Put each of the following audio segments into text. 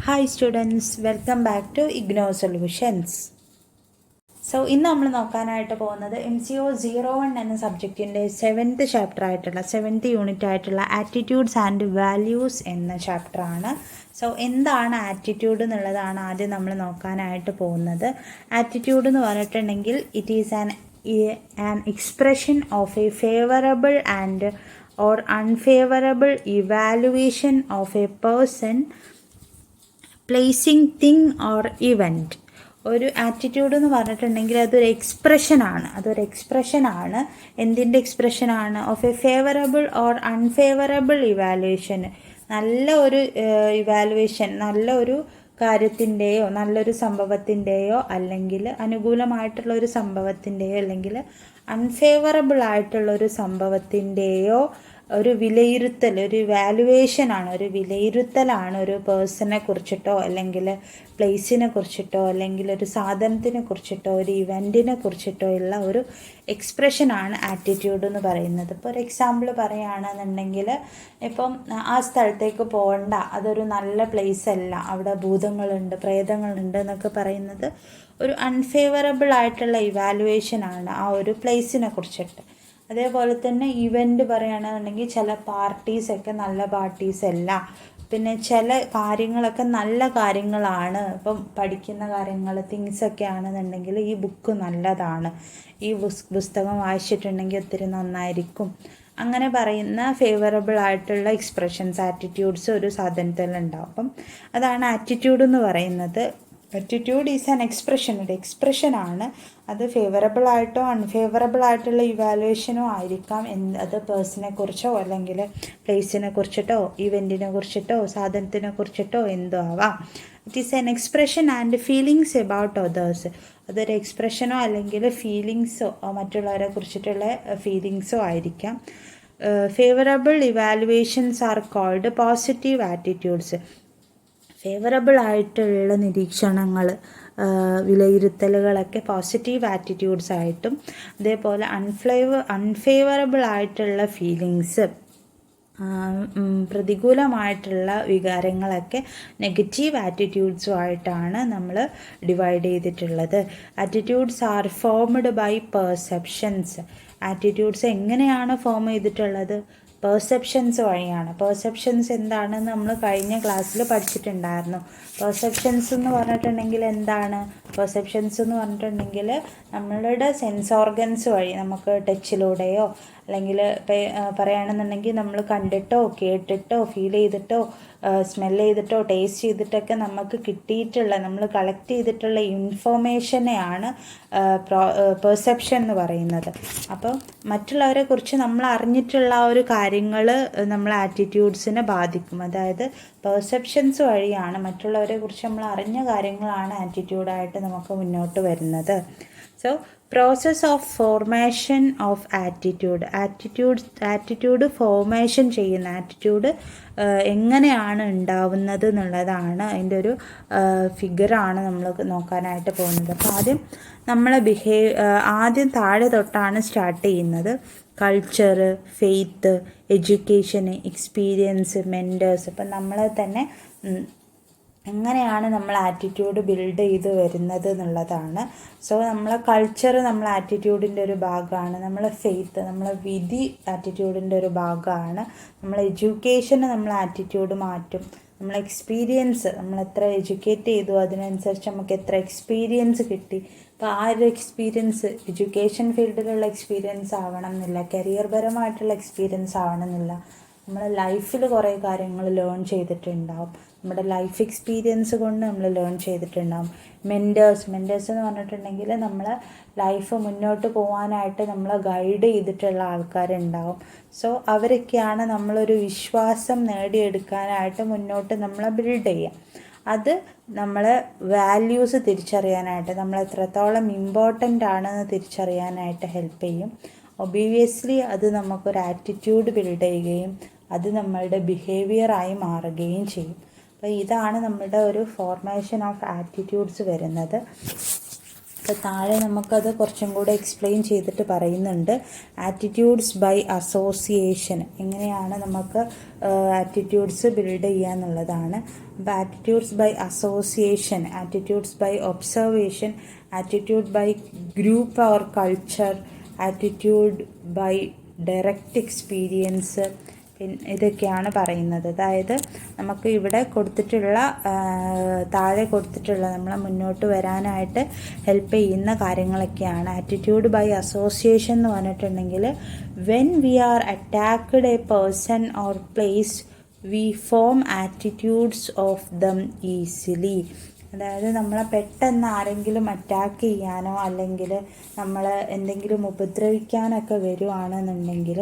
Hi students, welcome back to IGNOU solutions. ഇന്ന് നമ്മൾ നോക്കാനായിട്ട് പോകുന്നത് MCO01 എന്ന സബ്ജക്റ്റിൻ്റെ 7th ചാപ്റ്റർ ആയിട്ടുള്ള 7th യൂണിറ്റ് ആയിട്ടുള്ള ആറ്റിറ്റ്യൂഡ്സ് ആൻഡ് വാല്യൂസ് എന്ന ചാപ്റ്ററാണ്. എന്താണ് ആറ്റിറ്റ്യൂഡ് എന്നുള്ളതാണ് ആദ്യം നമ്മൾ നോക്കാനായിട്ട് പോകുന്നത്. ആറ്റിറ്റ്യൂഡ് എന്ന് പറഞ്ഞിട്ടുണ്ടെങ്കിൽ it is an expression of a favourable and or unfavourable evaluation of a person, placing thing or event. ഒരു ആറ്റിറ്റ്യൂഡ് എന്ന് പറഞ്ഞിട്ടുണ്ടെങ്കിൽ അതൊരു എക്സ്പ്രഷനാണ്. എന്തിൻ്റെ എക്സ്പ്രഷനാണ്? Of a favourable or unfavourable evaluation. നല്ല ഒരു ഇവാലുവേഷൻ, നല്ല ഒരു കാര്യത്തിൻ്റെയോ നല്ലൊരു സംഭവത്തിൻ്റെയോ അല്ലെങ്കിൽ അനുകൂലമായിട്ടുള്ള ഒരു സംഭവത്തിൻ്റെയോ അല്ലെങ്കിൽ അൺഫേവറബിൾ ആയിട്ടുള്ളൊരു സംഭവത്തിൻ്റെയോ ഒരു വിലയിരുത്തൽ, ഒരു വാലുവേഷനാണ്, ഒരു വിലയിരുത്തലാണ് ഒരു പേഴ്സണെ കുറിച്ചിട്ടോ അല്ലെങ്കിൽ പ്ലേസിനെ കുറിച്ചിട്ടോ അല്ലെങ്കിൽ ഒരു സാധനത്തിനെ കുറിച്ചിട്ടോ ഒരു ഇവൻറ്റിനെ കുറിച്ചിട്ടോ ഉള്ള ഒരു എക്സ്പ്രഷനാണ് ആറ്റിറ്റ്യൂഡ് എന്ന് പറയുന്നത്. ഇപ്പോൾ ഒരു എക്സാമ്പിൾ പറയുകയാണെന്നുണ്ടെങ്കിൽ, ഇപ്പം ആ സ്ഥലത്തേക്ക് പോകണ്ട, അതൊരു നല്ല പ്ലേസ് അല്ല, അവിടെ ഭൂതങ്ങളുണ്ട്, പ്രേതങ്ങളുണ്ട് എന്നൊക്കെ പറയുന്നത് ഒരു അൺഫേവറബിൾ ആയിട്ടുള്ള ഇവാലുവേഷനാണ് ആ ഒരു പ്ലേസിനെ കുറിച്ചിട്ട്. അതേപോലെ തന്നെ ഇവൻ്റ് പറയുകയാണെന്നുണ്ടെങ്കിൽ ചില പാർട്ടീസൊക്കെ നല്ല പാർട്ടീസ് അല്ല, പിന്നെ ചില കാര്യങ്ങളൊക്കെ നല്ല കാര്യങ്ങളാണ്. ഇപ്പം പഠിക്കുന്ന കാര്യങ്ങൾ തിങ്സൊക്കെ ആണെന്നുണ്ടെങ്കിൽ ഈ ബുക്ക് നല്ലതാണ്, ഈ പുസ്തകം വായിച്ചിട്ടുണ്ടെങ്കിൽ ഒത്തിരി നന്നായിരിക്കും, അങ്ങനെ പറയുന്ന ഫേവറബിൾ ആയിട്ടുള്ള എക്സ്പ്രഷൻസ്, ആറ്റിറ്റ്യൂഡ്സ് ഒരു സാധനത്തിലുണ്ടാവും. അപ്പം അതാണ് ആറ്റിറ്റ്യൂഡ് എന്ന് പറയുന്നത്. ആറ്റിറ്റ്യൂഡ് ഈസ് ആൻ എക്സ്പ്രഷൻ, ഒരു എക്സ്പ്രഷനാണ്. അത് ഫേവറബിൾ ആയിട്ടോ അൺഫേവറബിൾ ആയിട്ടുള്ള ഇവാലുവേഷനോ ആയിരിക്കാം. അത് പേഴ്സണെ കുറിച്ചോ അല്ലെങ്കിൽ പ്ലേസിനെ കുറിച്ചിട്ടോ ഇവൻറ്റിനെ കുറിച്ചിട്ടോ സാധനത്തിനെ കുറിച്ചിട്ടോ എന്തോ ആവാം. It is an expression and feelings about others. അതൊരു എക്സ്പ്രഷനോ അല്ലെങ്കിൽ ഫീലിങ്സോ, മറ്റുള്ളവരെ കുറിച്ചിട്ടുള്ള ഫീലിങ്സോ ആയിരിക്കാം. Favourable evaluations are called positive attitudes. Favourable ആയിട്ടുള്ള നിരീക്ഷണങ്ങൾ, വിലയിരുത്തലുകളൊക്കെ പോസിറ്റീവ് ആറ്റിറ്റ്യൂഡ്സ് ആയിട്ടും, അതേപോലെ അൺഫേവറബിൾ ആയിട്ടുള്ള ഫീലിങ്സ്, പ്രതികൂലമായിട്ടുള്ള വികാരങ്ങളൊക്കെ നെഗറ്റീവ് ആറ്റിറ്റ്യൂഡ്സും ആയിട്ടാണ് നമ്മൾ ഡിവൈഡ് ചെയ്തിട്ടുള്ളത്. Attitudes are formed by perceptions. Attitudes എങ്ങനെയാണ് ഫോം ചെയ്തിട്ടുള്ളത്? പെർസെപ്ഷൻസ് വഴിയാണ്. പെർസെപ്ഷൻസ് എന്താണെന്ന് നമ്മൾ കഴിഞ്ഞ ക്ലാസ്സിൽ പഠിച്ചിട്ടുണ്ടായിരുന്നു. പെർസെപ്ഷൻസ് എന്ന് പറഞ്ഞിട്ടുണ്ടെങ്കിൽ എന്താണ്? പെർസെപ്ഷൻസ് എന്ന് പറഞ്ഞിട്ടുണ്ടെങ്കിൽ നമ്മളുടെ സെൻസ് ഓർഗൻസ് വഴി, നമുക്ക് ടച്ചിലൂടെയോ അല്ലെങ്കിൽ പറയുകയാണെന്നുണ്ടെങ്കിൽ നമ്മൾ കണ്ടിട്ടോ കേട്ടിട്ടോ ഫീൽ ചെയ്തിട്ടോ സ്മെൽ ചെയ്തിട്ടോ ടേസ്റ്റ് ചെയ്തിട്ടൊക്കെ നമുക്ക് കിട്ടിയിട്ടുള്ള, നമ്മൾ കളക്ട് ചെയ്തിട്ടുള്ള ഇൻഫോർമേഷനെയാണ് പെർസെപ്ഷൻ എന്ന് പറയുന്നത്. അപ്പം മറ്റുള്ളവരെ കുറിച്ച് നമ്മൾ അറിഞ്ഞിട്ടുള്ള ഒരു കാര്യങ്ങൾ നമ്മൾ ആറ്റിറ്റ്യൂഡ്സിനെ ബാധിക്കും. അതായത് പെർസെപ്ഷൻസ് വഴിയാണ്, മറ്റുള്ളവരെ കുറിച്ച് നമ്മൾ അറിഞ്ഞ കാര്യങ്ങളാണ് ആറ്റിറ്റ്യൂഡായിട്ട് നമുക്ക് മുന്നോട്ട് വരുന്നത്. Process of formation of attitude formation ചെയ്യുന്ന, ആറ്റിറ്റ്യൂഡ് എങ്ങനെയാണ് ഉണ്ടാവുന്നത് എന്നുള്ളതാണ് അതിൻ്റെ ഒരു ഫിഗറാണ് നമ്മൾ നോക്കാനായിട്ട് പോകുന്നത്. അപ്പോൾ ആദ്യം താഴെ തൊട്ടാണ് സ്റ്റാർട്ട് ചെയ്യുന്നത്. Culture, faith, education, experience, mentors. ഇപ്പം നമ്മൾ തന്നെ എങ്ങനെയാണ് നമ്മൾ ആറ്റിറ്റ്യൂഡ് ബിൽഡ് ചെയ്ത് വരുന്നത് എന്നുള്ളതാണ്. നമ്മളെ കൾച്ചർ നമ്മൾ ആറ്റിറ്റ്യൂഡിൻ്റെ ഒരു ഭാഗമാണ്. നമ്മളെ ഫെയ്ത്ത്, നമ്മളെ വിധി ആറ്റിറ്റ്യൂഡിൻ്റെ ഒരു ഭാഗമാണ്. നമ്മളെ എഡ്യൂക്കേഷന് നമ്മൾ ആറ്റിറ്റ്യൂഡ് മാറ്റും. നമ്മളെ എക്സ്പീരിയൻസ്, നമ്മൾ എത്ര എഡ്യൂക്കേറ്റ് ചെയ്തു അതിനനുസരിച്ച് നമുക്ക് എത്ര എക്സ്പീരിയൻസ് കിട്ടി. അപ്പോൾ ആ ഒരു എക്സ്പീരിയൻസ് എഡ്യൂക്കേഷൻ ഫീൽഡിലുള്ള എക്സ്പീരിയൻസ് ആവണം എന്നില്ല, കരിയർ പരമായിട്ടുള്ള എക്സ്പീരിയൻസ് ആവണം എന്നില്ല. നമ്മൾ ലൈഫിൽ കുറേ കാര്യങ്ങൾ ലേൺ ചെയ്തിട്ടുണ്ടാവും, നമ്മുടെ ലൈഫ് എക്സ്പീരിയൻസ് കൊണ്ട് നമ്മൾ ലേൺ ചെയ്തിട്ടുണ്ടാവും. മെൻറ്റേഴ്സ് എന്ന് പറഞ്ഞിട്ടുണ്ടെങ്കിൽ നമ്മളെ ലൈഫ് മുന്നോട്ട് പോകാനായിട്ട് നമ്മളെ ഗൈഡ് ചെയ്തിട്ടുള്ള ആൾക്കാരുണ്ടാവും. അവരൊക്കെയാണ് നമ്മളൊരു വിശ്വാസം നേടിയെടുക്കാനായിട്ട് മുന്നോട്ട് നമ്മളെ ബിൽഡ് ചെയ്യുക. അത് നമ്മളെ വാല്യൂസ് തിരിച്ചറിയാനായിട്ട്, നമ്മൾ എത്രത്തോളം ഇമ്പോർട്ടൻ്റ് ആണെന്ന് തിരിച്ചറിയാനായിട്ട് ഹെൽപ്പ് ചെയ്യും. ഒബീവിയസ്ലി അത് നമുക്കൊരു ആറ്റിറ്റ്യൂഡ് ബിൽഡ് ചെയ്യുകയും അത് നമ്മളുടെ ബിഹേവിയറായി മാറുകയും ചെയ്യും. അപ്പോൾ ഇതാണ് നമ്മുടെ ഒരു ഫോർമേഷൻ ഓഫ് ആറ്റിറ്റ്യൂഡ്സ് വരുന്നത്. അപ്പോൾ താഴെ നമുക്കത് കുറച്ചും കൂടെ എക്സ്പ്ലെയിൻ ചെയ്തിട്ട് പറയുന്നുണ്ട്. ആറ്റിറ്റ്യൂഡ്സ് ബൈ അസോസിയേഷൻ, എങ്ങനെയാണ് നമുക്ക് ആറ്റിറ്റ്യൂഡ്സ് ബിൽഡ് ചെയ്യുക എന്നുള്ളതാണ്. അപ്പോൾ attitudes by association, attitudes by observation, attitude by group or culture, attitude by direct experience, ഇതൊക്കെയാണ് പറയുന്നത്. അതായത് നമുക്ക് ഇവിടെ കൊടുത്തിട്ടുള്ള താഴെ കൊടുത്തിട്ടുള്ള നമ്മളെ മുന്നോട്ട് വരാനായിട്ട് ഹെൽപ്പ് ചെയ്യുന്ന കാര്യങ്ങളൊക്കെയാണ്. ആറ്റിറ്റ്യൂഡ് ബൈ അസോസിയേഷൻ എന്ന് പറഞ്ഞിട്ടുണ്ടെങ്കിൽ when we are attacked a person or place we form attitudes of them easily. അതായത് നമ്മളെ പെട്ടെന്ന് ആരെങ്കിലും അറ്റാക്ക് ചെയ്യാനോ അല്ലെങ്കിൽ നമ്മൾ എന്തെങ്കിലും ഉപദ്രവിക്കാനൊക്കെ വരുവാണെന്നുണ്ടെങ്കിൽ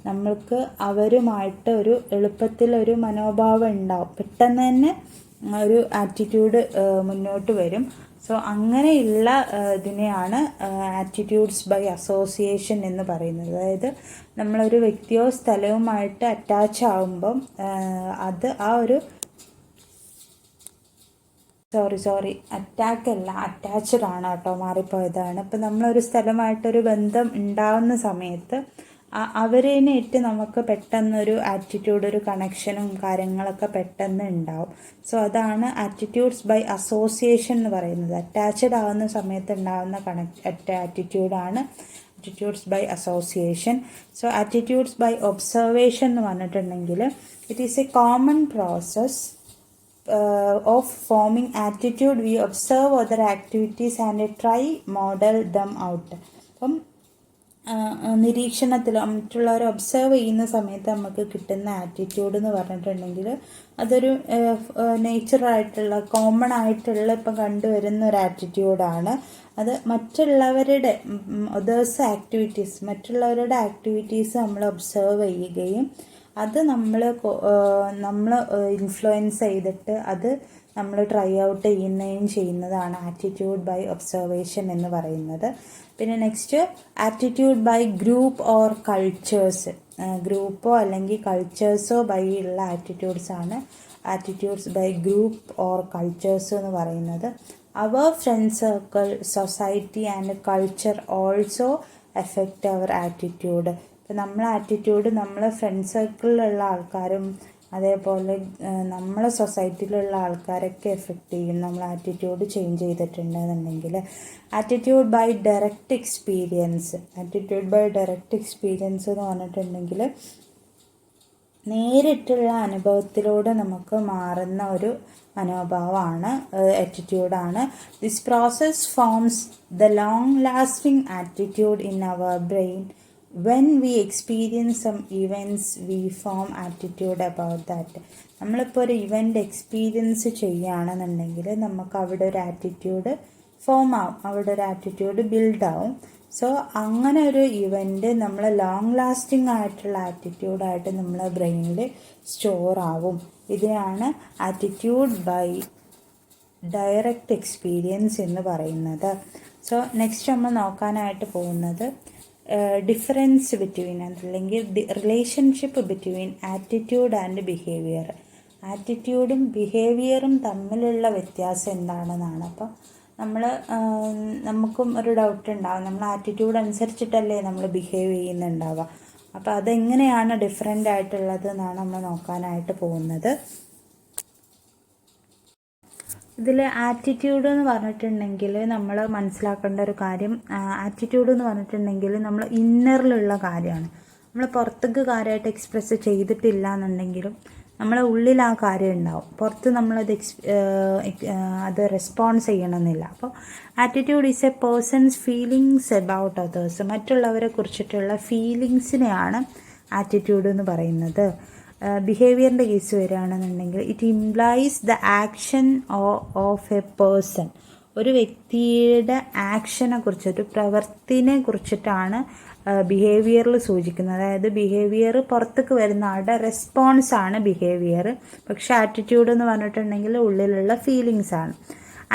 നമ്മൾക്ക് അവരുമായിട്ട് ഒരു എളുപ്പത്തിലൊരു മനോഭാവം ഉണ്ടാവും, പെട്ടെന്ന് തന്നെ ഒരു ആറ്റിറ്റ്യൂഡ് മുന്നോട്ട് വരും. സോ അങ്ങനെയുള്ള ഇതിനെയാണ് ആറ്റിറ്റ്യൂഡ്സ് ബൈ അസോസിയേഷൻ എന്ന് പറയുന്നത്. അതായത് നമ്മളൊരു വ്യക്തിയോ സ്ഥലവുമായിട്ട് അറ്റാച്ച് ആകുമ്പം അത് ആ ഒരു അറ്റാക്കല്ല, അറ്റാച്ച്ഡ് ആണ് കേട്ടോ, മാറിപ്പോയതാണ്. ഇപ്പം നമ്മളൊരു സ്ഥലമായിട്ടൊരു ബന്ധം ഉണ്ടാവുന്ന സമയത്ത് അവരേനായിട്ട് നമുക്ക് പെട്ടെന്നൊരു ആറ്റിറ്റ്യൂഡ്, ഒരു കണക്ഷനും കാര്യങ്ങളൊക്കെ പെട്ടെന്ന് ഉണ്ടാവും. സോ അതാണ് ആറ്റിറ്റ്യൂഡ്സ് ബൈ അസോസിയേഷൻ എന്ന് പറയുന്നത്. അറ്റാച്ച്ഡ് ആവുന്ന സമയത്ത് ഉണ്ടാകുന്ന ആറ്റിറ്റ്യൂഡാണ് attitudes by association. So attitudes by observation എന്ന് പറഞ്ഞിട്ടുണ്ടെങ്കിൽ it is a common process of forming attitude. We observe other activities and try model them out. അപ്പം നിരീക്ഷണത്തിൽ മറ്റുള്ളവരെ ഒബ്സർവ് ചെയ്യുന്ന സമയത്ത് നമുക്ക് കിട്ടുന്ന ആറ്റിറ്റ്യൂഡ് എന്ന് പറഞ്ഞിട്ടുണ്ടെങ്കിൽ അതൊരു നേച്ചറായിട്ടുള്ള കോമൺ ആയിട്ടുള്ള ഇപ്പം കണ്ടുവരുന്ന ഒരു ആറ്റിറ്റ്യൂഡാണ്. അത് മറ്റുള്ളവരുടെ മറ്റുള്ളവരുടെ ആക്ടിവിറ്റീസ് നമ്മൾ ഒബ്സർവ് ചെയ്യുകയും അത് നമ്മൾ ഇൻഫ്ലുവൻസ് ചെയ്തിട്ട് അത് നമ്മൾ ട്രൈ ഔട്ട് ചെയ്യുന്നതാണ് ആറ്റിറ്റ്യൂഡ് ബൈ ഒബ്സർവേഷൻ എന്ന് പറയുന്നത്. പിന്നെ next attitude by group or cultures. ഗ്രൂപ്പോ അല്ലെങ്കിൽ കൾച്ചേഴ്സോ ബൈ ഉള്ള ആറ്റിറ്റ്യൂഡ്സാണ് attitudes by group or cultures എന്ന് പറയുന്നത്. അവർ friend circle, society and culture also effect our attitude. ഇപ്പം നമ്മളെ ആറ്റിറ്റ്യൂഡ് നമ്മളെ ഫ്രണ്ട് സർക്കിളിലുള്ള ആൾക്കാരും അതേപോലെ നമ്മളെ സൊസൈറ്റിയിലുള്ള ആൾക്കാരൊക്കെ എഫക്റ്റ് ചെയ്യും നമ്മൾ ആറ്റിറ്റ്യൂഡ് ചേഞ്ച് ചെയ്തിട്ടുണ്ടെന്നുണ്ടെങ്കിൽ. Attitude by direct experience. Attitude by direct experience എന്ന് പറഞ്ഞിട്ടുണ്ടെങ്കിൽ നേരിട്ടുള്ള അനുഭവത്തിലൂടെ നമുക്ക് മാറുന്ന ഒരു മനോഭാവമാണ്, ആറ്റിറ്റ്യൂഡാണ്. This process forms the long lasting attitude in our brain. When we experience some events, we form attitude about that. നമ്മളിപ്പോൾ ഒരു ഇവൻ്റ് എക്സ്പീരിയൻസ് ചെയ്യുകയാണെന്നുണ്ടെങ്കിൽ നമുക്ക് അവിടെ ഒരു ആറ്റിറ്റ്യൂഡ് ഫോം ആവും, അവിടെ ഒരു ആറ്റിറ്റ്യൂഡ് ബിൽഡാവും. സോ അങ്ങനെ ഒരു ഇവൻ്റ് നമ്മൾ ലോങ് ലാസ്റ്റിംഗ് ആയിട്ടുള്ള ആറ്റിറ്റ്യൂഡായിട്ട് നമ്മളെ ബ്രെയിനിൽ സ്റ്റോർ ആവും. ഇതിനാണ് ആറ്റിറ്റ്യൂഡ് ബൈ ഡയറക്റ്റ് എക്സ്പീരിയൻസ് എന്ന് പറയുന്നത്. സോ നെക്സ്റ്റ് നമ്മൾ നോക്കാനായിട്ട് പോകുന്നത് ഡിഫറൻസ് ബിറ്റ്വീൻ അല്ലെങ്കിൽ relationship between attitude and behaviour. ആറ്റിറ്റ്യൂഡും ബിഹേവിയറും തമ്മിലുള്ള വ്യത്യാസം എന്താണെന്നാണ്. അപ്പം നമുക്കും ഒരു ഡൗട്ട് ഉണ്ടാവും, നമ്മൾ ആറ്റിറ്റ്യൂഡ് അനുസരിച്ചിട്ടല്ലേ നമ്മൾ ബിഹേവ് ചെയ്യുന്നുണ്ടാവുക. അപ്പോൾ അതെങ്ങനെയാണ് ഡിഫറെൻ്റ് ആയിട്ടുള്ളത് എന്നാണ് നമ്മൾ നോക്കാനായിട്ട് പോകുന്നത്. ഇതിൽ ആറ്റിറ്റ്യൂഡ് എന്ന് പറഞ്ഞിട്ടുണ്ടെങ്കിൽ നമ്മൾ മനസ്സിലാക്കേണ്ട ഒരു കാര്യം, ആറ്റിറ്റ്യൂഡ് എന്ന് പറഞ്ഞിട്ടുണ്ടെങ്കിൽ നമ്മൾ ഇന്നറിലുള്ള കാര്യമാണ്. നമ്മൾ പുറത്തേക്ക് കാര്യമായിട്ട് എക്സ്പ്രസ് ചെയ്തിട്ടില്ല എന്നുണ്ടെങ്കിലും നമ്മളെ ഉള്ളിൽ ആ കാര്യം ഉണ്ടാവും, പുറത്ത് നമ്മളത് അത് റെസ്പോൺസ് ചെയ്യണമെന്നില്ല. അപ്പോൾ attitude is a person's feelings about others. മറ്റുള്ളവരെ കുറിച്ചിട്ടുള്ള ഫീലിങ്സിനെയാണ് ആറ്റിറ്റ്യൂഡ് എന്ന് പറയുന്നത്. ബിഹേവിയറിൻ്റെ കേസ് വരികയാണെന്നുണ്ടെങ്കിൽ it implies the action of a person. ഒരു വ്യക്തിയുടെ ആക്ഷനെ കുറിച്ച്, ഒരു പ്രവൃത്തിനെ കുറിച്ചിട്ടാണ് ബിഹേവിയറിൽ സൂചിക്കുന്നത്. അതായത് ബിഹേവിയർ പുറത്തേക്ക് വരുന്ന ആളുടെ റെസ്പോൺസാണ് ബിഹേവിയർ. പക്ഷേ ആറ്റിറ്റ്യൂഡ് എന്ന് പറഞ്ഞിട്ടുണ്ടെങ്കിൽ ഉള്ളിലുള്ള ഫീലിങ്സ് ആണ്.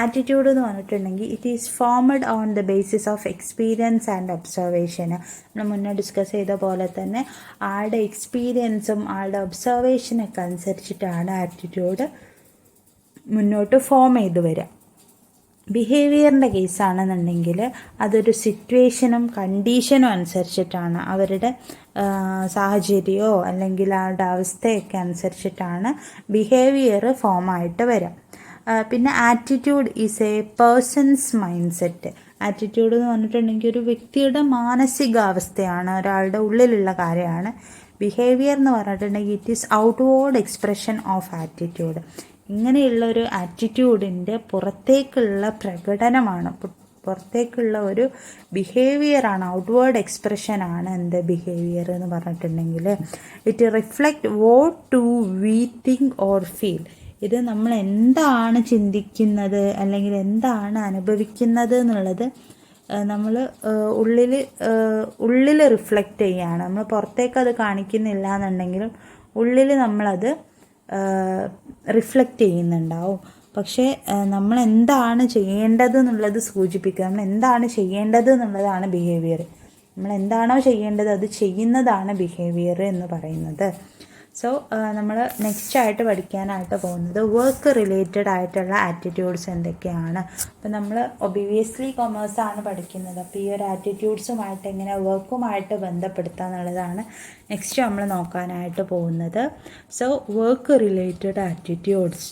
ആറ്റിറ്റ്യൂഡ് എന്ന് പറഞ്ഞിട്ടുണ്ടെങ്കിൽ it is formed on the basis of experience and observation. നമ്മൾ മുന്നേ ഡിസ്കസ് ചെയ്ത പോലെ തന്നെ ആളുടെ എക്സ്പീരിയൻസും ആളുടെ ഒബ്സർവേഷനൊക്കെ അനുസരിച്ചിട്ടാണ് ആറ്റിറ്റ്യൂഡ് മുന്നോട്ട് ഫോം ചെയ്ത് വരിക. ബിഹേവിയറിൻ്റെ കേസാണെന്നുണ്ടെങ്കിൽ അതൊരു സിറ്റുവേഷനും കണ്ടീഷനും അനുസരിച്ചിട്ടാണ്, അവരുടെ സാഹചര്യമോ അല്ലെങ്കിൽ അവരുടെ അവസ്ഥയൊക്കെ അനുസരിച്ചിട്ടാണ് ബിഹേവിയർ ഫോമായിട്ട് വരാം. പിന്നെ attitude is a person's mind set. Attitude എന്ന് പറഞ്ഞിട്ടുണ്ടെങ്കിൽ ഒരു വ്യക്തിയുടെ മാനസികാവസ്ഥയാണ്, ഒരാളുടെ ഉള്ളിലുള്ള കാര്യമാണ്. ബിഹേവിയർ എന്ന് പറഞ്ഞിട്ടുണ്ടെങ്കിൽ it is outward expression of attitude. ഇങ്ങനെയുള്ള ഒരു ആറ്റിറ്റ്യൂഡിൻ്റെ പുറത്തേക്കുള്ള പ്രകടനമാണ്, പുറത്തേക്കുള്ള ഒരു ബിഹേവിയറാണ്, ഔട്ട്വേർഡ് എക്സ്പ്രഷനാണ് എന്ത് ബിഹേവിയർ എന്ന് പറഞ്ഞിട്ടുണ്ടെങ്കിൽ. It reflect what to we think or feel. ഇത് നമ്മൾ എന്താണ് ചിന്തിക്കുന്നത് അല്ലെങ്കിൽ എന്താണ് അനുഭവിക്കുന്നത് എന്നുള്ളത് നമ്മൾ ഉള്ളിൽ റിഫ്ലക്റ്റ് ചെയ്യുകയാണ്. നമ്മൾ പുറത്തേക്ക് അത് കാണിക്കുന്നില്ല എന്നുണ്ടെങ്കിലും ഉള്ളിൽ നമ്മളത് റിഫ്ലക്റ്റ് ചെയ്യുന്നുണ്ടാവും. പക്ഷേ നമ്മൾ എന്താണ് ചെയ്യേണ്ടത് എന്നുള്ളത് സൂചിപ്പിക്കുക. നമ്മൾ എന്താണ് ചെയ്യേണ്ടത് എന്നുള്ളതാണ് ബിഹേവിയർ. നമ്മൾ എന്താണോ ചെയ്യേണ്ടത് അത് ചെയ്യുന്നതാണ് ബിഹേവിയർ എന്ന് പറയുന്നത്. സോ നമ്മൾ നെക്സ്റ്റ് ആയിട്ട് പഠിക്കാനായിട്ട് പോകുന്നത് വർക്ക് റിലേറ്റഡ് ആയിട്ടുള്ള ആറ്റിറ്റ്യൂഡ്സ് എന്തൊക്കെയാണ്. അപ്പോൾ നമ്മൾ ഒബിയസ്ലി കൊമേഴ്സാണ് പഠിക്കുന്നത്. അപ്പോൾ ഈ ഒരു ആറ്റിറ്റ്യൂഡ്സുമായിട്ട് എങ്ങനെ വർക്കുമായിട്ട് ബന്ധപ്പെടുത്തുക എന്നുള്ളതാണ് നെക്സ്റ്റ് നമ്മൾ നോക്കാനായിട്ട് പോകുന്നത്. So work related attitudes.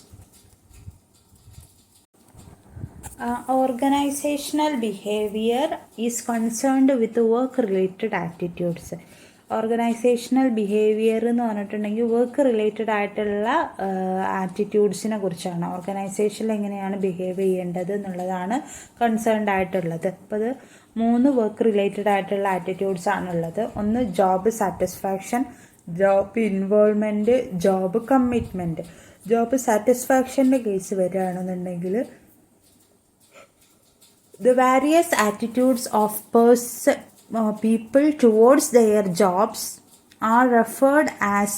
Organisational behaviour is concerned with work related attitudes. Organisational behaviour എന്ന് പറഞ്ഞിട്ടുണ്ടെങ്കിൽ വർക്ക് റിലേറ്റഡ് ആയിട്ടുള്ള ആറ്റിറ്റ്യൂഡ്സിനെ കുറിച്ചാണ്. ഓർഗനൈസേഷനിൽ എങ്ങനെയാണ് ബിഹേവ് ചെയ്യേണ്ടത് എന്നുള്ളതാണ് കൺസേൺഡ് ആയിട്ടുള്ളത്. അപ്പോൾ അത് 3 വർക്ക് റിലേറ്റഡ് ആയിട്ടുള്ള ആറ്റിറ്റ്യൂഡ്സ് ആണുള്ളത്. ഒന്ന് job satisfaction, job involvement, job commitment. Job സാറ്റിസ്ഫാക്ഷൻ്റെ കേസ് വരികയാണെന്നുണ്ടെങ്കിൽ the various attitudes of people towards their jobs are referred as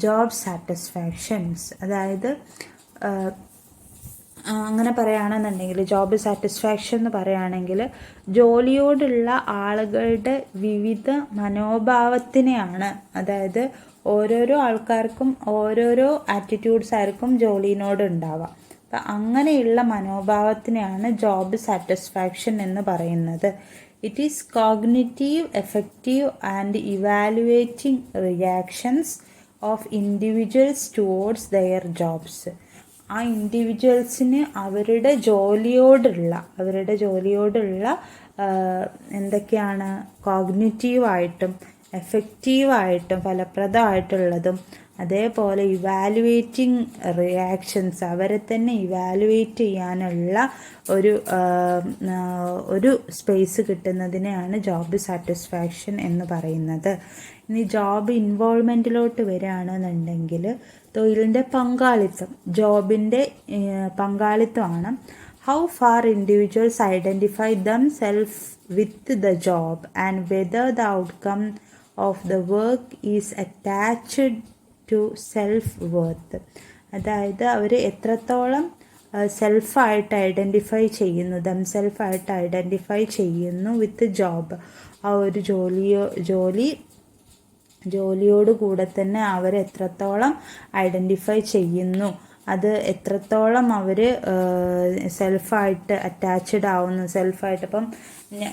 job satisfactions. അതായത് അങ്ങനെ പറയുകയാണെന്നുണ്ടെങ്കിൽ ജോബ് സാറ്റിസ്ഫാക്ഷൻ എന്ന് പറയുകയാണെങ്കിൽ ജോലിയോടുള്ള ആളുകളുടെ വിവിധ മനോഭാവത്തിനെയാണ്, അതായത് ഓരോരോ ആൾക്കാർക്കും ഓരോരോ ആറ്റിറ്റ്യൂഡ്സ് ആയിരിക്കും ജോലിനോട് ഉണ്ടാവുക. അപ്പം അങ്ങനെയുള്ള മനോഭാവത്തിനെയാണ് ജോബ് സാറ്റിസ്ഫാക്ഷൻ എന്ന് പറയുന്നത്. It is cognitive, affective and evaluating reactions of individuals towards their jobs. ആ ഇൻഡിവിജ്വൽസിന് അവരുടെ ജോലിയോടുള്ള എന്തൊക്കെയാണ് കോഗ്നിറ്റീവായിട്ടും എഫക്റ്റീവായിട്ടും ഫലപ്രദമായിട്ടുള്ളതും അതേപോലെ ഇവാലുവേറ്റിംഗ് റിയാക്ഷൻസ്, അവരെ തന്നെ ഇവാലുവേറ്റ് ചെയ്യാനുള്ള ഒരു സ്പേസ് കിട്ടുന്നതിനെയാണ് ജോബ് സാറ്റിസ്ഫാക്ഷൻ എന്ന് പറയുന്നത്. ഇനി ജോബ് ഇൻവോൾവ്മെൻറ്റിലോട്ട് വരികയാണെന്നുണ്ടെങ്കിൽ തൊഴിലിൻ്റെ പങ്കാളിത്തം, ജോബിൻ്റെ പങ്കാളിത്തമാണ്. How far individuals identify themselves with the job and whether the outcome of the work is attached to self worth. അതായത് അവർ എത്രത്തോളം സെൽഫായിട്ട് ഐഡൻറ്റിഫൈ ചെയ്യുന്നു, ദംസെൽഫായിട്ട് ഐഡൻറ്റിഫൈ ചെയ്യുന്നു വിത്ത് ജോബ്. ആ ഒരു ജോലിയോട് കൂടെ തന്നെ അവർ എത്രത്തോളം ഐഡൻറ്റിഫൈ ചെയ്യുന്നു, അത് എത്രത്തോളം അവർ സെൽഫായിട്ട് അറ്റാച്ച്ഡ് ആവുന്നു, സെൽഫായിട്ട്. അപ്പം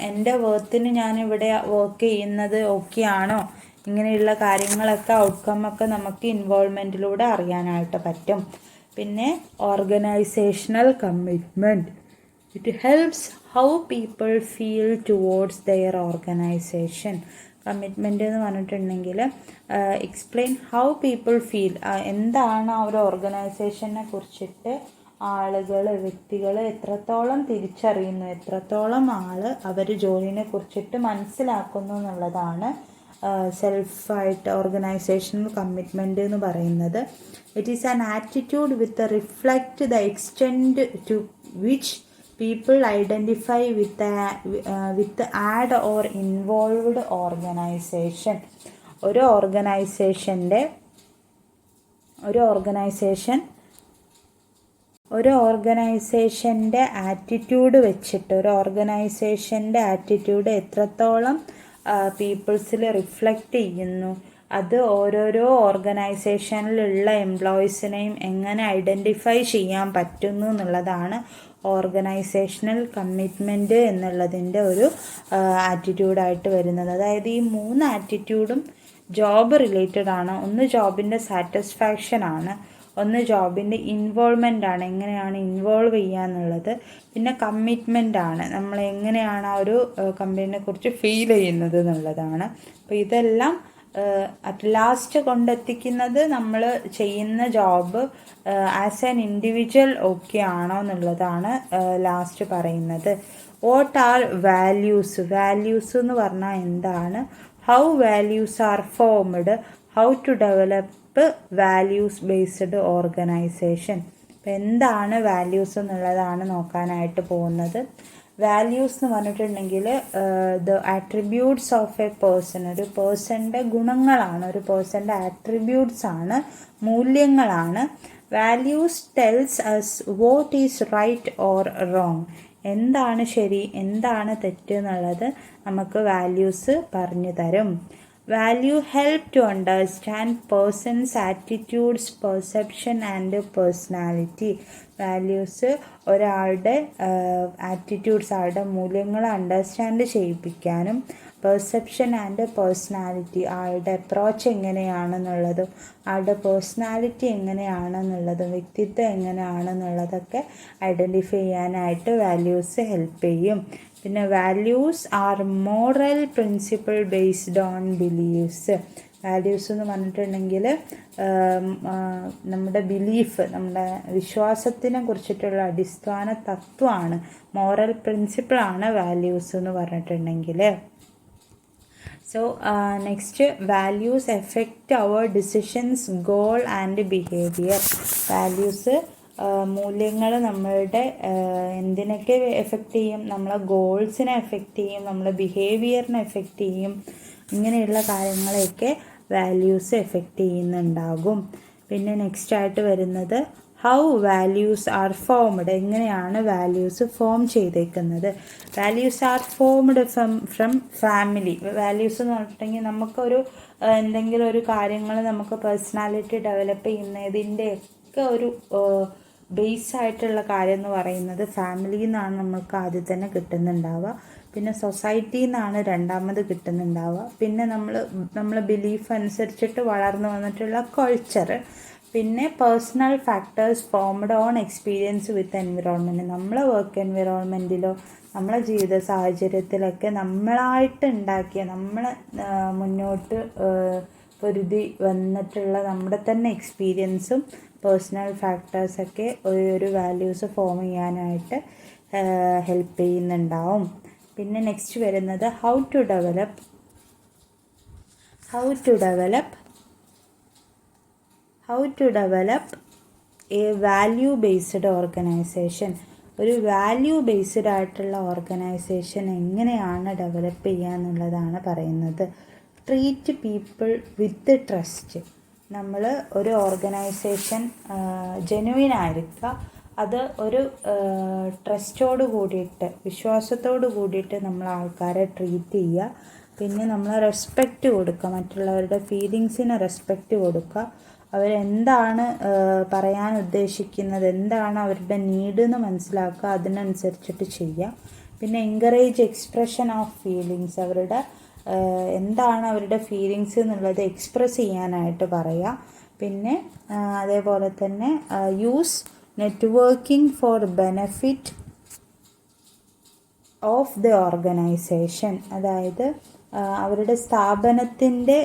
എൻ്റെ വർത്തിന് ഞാനിവിടെ വർക്ക് ചെയ്യുന്നത് ഓക്കെ ആണോ, ഇങ്ങനെയുള്ള കാര്യങ്ങളൊക്കെ ഔട്ട്കമ്മൊക്കെ നമുക്ക് ഇൻവോൾവ്മെൻറ്റിലൂടെ അറിയാനായിട്ട് പറ്റും. പിന്നെ organisational commitment. It helps how people feel towards their organisation. Commitment എന്ന് പറഞ്ഞിട്ടുണ്ടെങ്കിൽ എക്സ്പ്ലെയിൻ ഹൗ പീപ്പിൾ ഫീൽ, എന്താണ് ആ ഒരു ഓർഗനൈസേഷനെ കുറിച്ചിട്ട് വ്യക്തികൾ എത്രത്തോളം തിരിച്ചറിയുന്നു, എത്രത്തോളം അവർ ജോലിനെ കുറിച്ചിട്ട് മനസ്സിലാക്കുന്നു എന്നുള്ളതാണ് സെൽഫായിട്ട് ഓർഗനൈസേഷണൽ കമ്മിറ്റ്മെൻറ്റ് എന്ന് പറയുന്നത്. It is an attitude with reflect the extent to which people identify with and or involved organisation. ഒരു ഓർഗനൈസേഷൻ്റെ ആറ്റിറ്റ്യൂഡ് വെച്ചിട്ട്, ഒരു ഓർഗനൈസേഷൻ്റെ ആറ്റിറ്റ്യൂഡ് എത്രത്തോളം പീപ്പിൾസിൽ റിഫ്ലക്റ്റ് ചെയ്യുന്നു, അത് ഓരോരോ ഓർഗനൈസേഷനിലുള്ള എംപ്ലോയീസിനെയും എങ്ങനെ ഐഡൻറ്റിഫൈ ചെയ്യാൻ പറ്റുന്നു എന്നുള്ളതാണ് ഓർഗനൈസേഷണൽ കമ്മിറ്റ്മെൻറ്റ് എന്നുള്ളതിൻ്റെ ഒരു ആറ്റിറ്റ്യൂഡായിട്ട് വരുന്നത്. അതായത് ഈ 3 ആറ്റിറ്റ്യൂഡും ജോബ് റിലേറ്റഡ് ആണ്. ഒന്ന് ജോബിൻ്റെ സാറ്റിസ്ഫാക്ഷൻ ആണ്, ഒന്ന് ജോബിൻ്റെ ഇൻവോൾവ്മെൻ്റ് ആണ്, എങ്ങനെയാണ് ഇൻവോൾവ് ചെയ്യുക എന്നുള്ളത്, പിന്നെ കമ്മിറ്റ്മെൻ്റ് ആണ്, നമ്മൾ എങ്ങനെയാണ് ആ ഒരു കമ്പനിയെ കുറിച്ച് ഫീൽ ചെയ്യുന്നത് എന്നുള്ളതാണ്. അപ്പോൾ ഇതെല്ലാം അറ്റ് ലാസ്റ്റ് കൊണ്ടെത്തിക്കുന്നത് നമ്മൾ ചെയ്യുന്ന job as an individual okay ആണോ എന്നുള്ളതാണ് ലാസ്റ്റ് പറയുന്നത്. What are values? വാല്യൂസ് എന്ന് പറഞ്ഞാൽ എന്താണ്? How values are formed? How to develop values based organisation. അപ്പം എന്താണ് വാല്യൂസ് എന്നുള്ളതാണ് നോക്കാനായിട്ട് പോകുന്നത്. വാല്യൂസ് എന്ന് പറഞ്ഞിട്ടുണ്ടെങ്കിൽ the attributes of a person, ഒരു പേഴ്സൻ്റെ ഗുണങ്ങളാണ്, ഒരു പേഴ്സൻ്റെ ആട്രിബ്യൂട്ട്സ് ആണ്, മൂല്യങ്ങളാണ്. Values tells us what is right or wrong, എന്താണ് ശരി എന്താണ് തെറ്റ് എന്നുള്ളത് നമുക്ക് വാല്യൂസ് പറഞ്ഞു തരും. Value help to understand persons attitudes, perception and personality. Values ഒരാളുടെ ആറ്റിറ്റ്യൂഡ്സ്, ആളുടെ മൂല്യങ്ങൾ അണ്ടർസ്റ്റാൻഡ് ചെയ്യിപ്പിക്കാനും പെർസെപ്ഷൻ ആൻഡ് പേഴ്സണാലിറ്റി, ആളുടെ അപ്രോച്ച് എങ്ങനെയാണെന്നുള്ളതും ആളുടെ പേഴ്സണാലിറ്റി എങ്ങനെയാണെന്നുള്ളതും വ്യക്തിത്വം എങ്ങനെയാണെന്നുള്ളതൊക്കെ ഐഡൻറ്റിഫൈ ചെയ്യാനായിട്ട് വാല്യൂസ് ഹെൽപ്പ് ചെയ്യും. പിന്നെ values R moral principle based on beliefs. Values എന്ന് പറഞ്ഞിട്ടുണ്ടെങ്കിൽ നമ്മുടെ ബിലീഫ്, നമ്മുടെ വിശ്വാസത്തിനെ കുറിച്ചിട്ടുള്ള അടിസ്ഥാന തത്വമാണ്, മോറൽ പ്രിൻസിപ്പിളാണ് വാല്യൂസ് എന്ന് പറഞ്ഞിട്ടുണ്ടെങ്കിൽ. So next, values affect our decisions, goal and behaviour. Values മൂല്യങ്ങൾ നമ്മളുടെ എന്തിനൊക്കെ എഫക്റ്റ് ചെയ്യും? നമ്മളെ ഗോൾസിനെ എഫക്റ്റ് ചെയ്യും, നമ്മളെ ബിഹേവിയറിനെ എഫക്റ്റ് ചെയ്യും. ഇങ്ങനെയുള്ള കാര്യങ്ങളെയൊക്കെ വാല്യൂസ് എഫക്റ്റ് ചെയ്യുന്നുണ്ടാകും. പിന്നെ നെക്സ്റ്റ് ആയിട്ട് വരുന്നത് ഹൗ വാല്യൂസ് ആർ ഫോംഡ്. എങ്ങനെയാണ് വാല്യൂസ് ഫോം ചെയ്തേക്കുന്നത്? Values are formed from family. Values എന്ന് പറഞ്ഞിട്ടുണ്ടെങ്കിൽ നമുക്കൊരു എന്തെങ്കിലും ഒരു കാര്യങ്ങൾ നമുക്ക് പേഴ്സണാലിറ്റി ഡെവലപ്പ് ചെയ്യുന്നതിൻ്റെയൊക്കെ ഒരു ബേസ് ആയിട്ടുള്ള കാര്യം എന്ന് പറയുന്നത് ഫാമിലിയിൽ നിന്നാണ് നമുക്ക് ആദ്യം തന്നെ കിട്ടുന്നുണ്ടാവുക. പിന്നെ സൊസൈറ്റിയിൽ നിന്നാണ് രണ്ടാമത് കിട്ടുന്നുണ്ടാവുക. പിന്നെ നമ്മളെ ബിലീഫ് അനുസരിച്ചിട്ട് വളർന്നു വന്നിട്ടുള്ള കൾച്ചർ. പിന്നെ personal factors formed on experience with environment. നമ്മളെ വർക്ക് എൻവിറോൺമെൻറ്റിലോ നമ്മളെ ജീവിത സാഹചര്യത്തിലൊക്കെ നമ്മളായിട്ട് ഉണ്ടാക്കിയ, നമ്മൾ മുന്നോട്ട് പൊരുതി വന്നിട്ടുള്ള നമ്മുടെ തന്നെ എക്സ്പീരിയൻസും പേഴ്സണൽ ഫാക്ടേഴ്സൊക്കെ ഒരു വാല്യൂസ് ഫോം ചെയ്യാനായിട്ട് ഹെൽപ്പ് ചെയ്യുന്നുണ്ടാവും. പിന്നെ നെക്സ്റ്റ് വരുന്നത് how to develop a value based organisation. ഒരു വാല്യൂ ബേസ്ഡ് ആയിട്ടുള്ള ഓർഗനൈസേഷൻ എങ്ങനെയാണ് ഡെവലപ്പ് ചെയ്യുക എന്നുള്ളതാണ് പറയുന്നത്. Treat people with trust. നമ്മൾ ഒരു ഓർഗനൈസേഷൻ ജെനുവിൻ ആയിരിക്കുക, അത് ഒരു ട്രസ്റ്റോട് കൂടിയിട്ട്, വിശ്വാസത്തോട് കൂടിയിട്ട് നമ്മൾ ആൾക്കാരെ ട്രീറ്റ് ചെയ്യുക. പിന്നെ നമ്മൾ റെസ്പെക്റ്റ് കൊടുക്കുക, മറ്റുള്ളവരുടെ ഫീലിങ്സിന് റെസ്പെക്റ്റ് കൊടുക്കുക. അവരെന്താണ് പറയാൻ ഉദ്ദേശിക്കുന്നത്, എന്താണ് അവരുടെ നീഡ് എന്ന് മനസ്സിലാക്കുക, അതിനനുസരിച്ചിട്ട് ചെയ്യുക. പിന്നെ എൻകറേജ് എക്സ്പ്രഷൻ ഓഫ് ഫീലിങ്സ്. അവരുടെ എന്താണ് അവരുടെ ഫീലിങ്സ് എന്നുള്ളത് എക്സ്പ്രസ് ചെയ്യാനായിട്ട് പറയുക. പിന്നെ അതേപോലെ തന്നെ use networking for benefit of the organisation. അതായത് അവരുടെ സ്ഥാപനത്തിൻ്റെ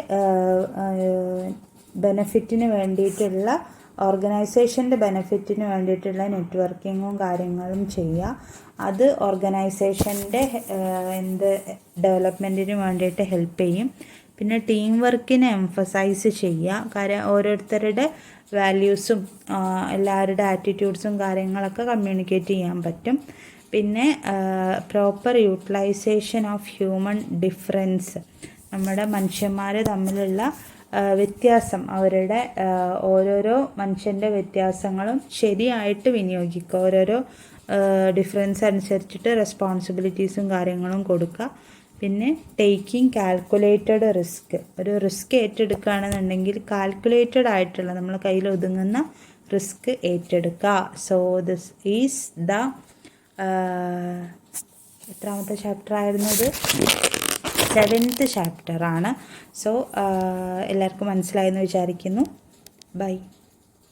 ബെനഫിറ്റിന് വേണ്ടിയിട്ടുള്ള, ഓർഗനൈസേഷൻ്റെ ബെനഫിറ്റിന് വേണ്ടിയിട്ടുള്ള നെറ്റ്വർക്കിങ്ങും കാര്യങ്ങളും ചെയ്യുക. അത് ഓർഗനൈസേഷൻ്റെ ഡെവലപ്മെൻറ്റിന് വേണ്ടിയിട്ട് ഹെൽപ്പ് ചെയ്യും. പിന്നെ ടീം വർക്കിനെ എംഫസൈസ് ചെയ്യുക. കാര്യം ഓരോരുത്തരുടെ വാല്യൂസും എല്ലാവരുടെ ആറ്റിറ്റ്യൂഡ്സും കാര്യങ്ങളൊക്കെ കമ്മ്യൂണിക്കേറ്റ് ചെയ്യാൻ പറ്റും. പിന്നെ proper utilisation of human difference. നമ്മുടെ മനുഷ്യന്മാർ തമ്മിലുള്ള വ്യത്യാസം, അവരുടെ ഓരോരോ മനുഷ്യൻ്റെ വ്യത്യാസങ്ങളും ശരിയായിട്ട് വിനിയോഗിക്കുക. ഓരോരോ ഡിഫറൻസ് അനുസരിച്ചിട്ട് റെസ്പോൺസിബിലിറ്റീസും കാര്യങ്ങളും കൊടുക്കുക. പിന്നെ ടേക്കിംഗ് കാൽക്കുലേറ്റഡ് റിസ്ക്, ഒരു റിസ്ക് ഏറ്റെടുക്കുകയാണെന്നുണ്ടെങ്കിൽ കാൽക്കുലേറ്റഡ് ആയിട്ടുള്ള നമ്മൾ കയ്യിൽ ഒതുങ്ങുന്ന റിസ്ക് ഏറ്റെടുക്കുക. സോ ദിസ് ഈസ് ദ എത്രാമത്തെ ചാപ്റ്റർ ആയിരുന്നു ഇത്? 7th ചാപ്റ്ററാണ്. സോ എല്ലാവർക്കും മനസ്സിലായെന്ന് വിചാരിക്കുന്നു. ബൈ.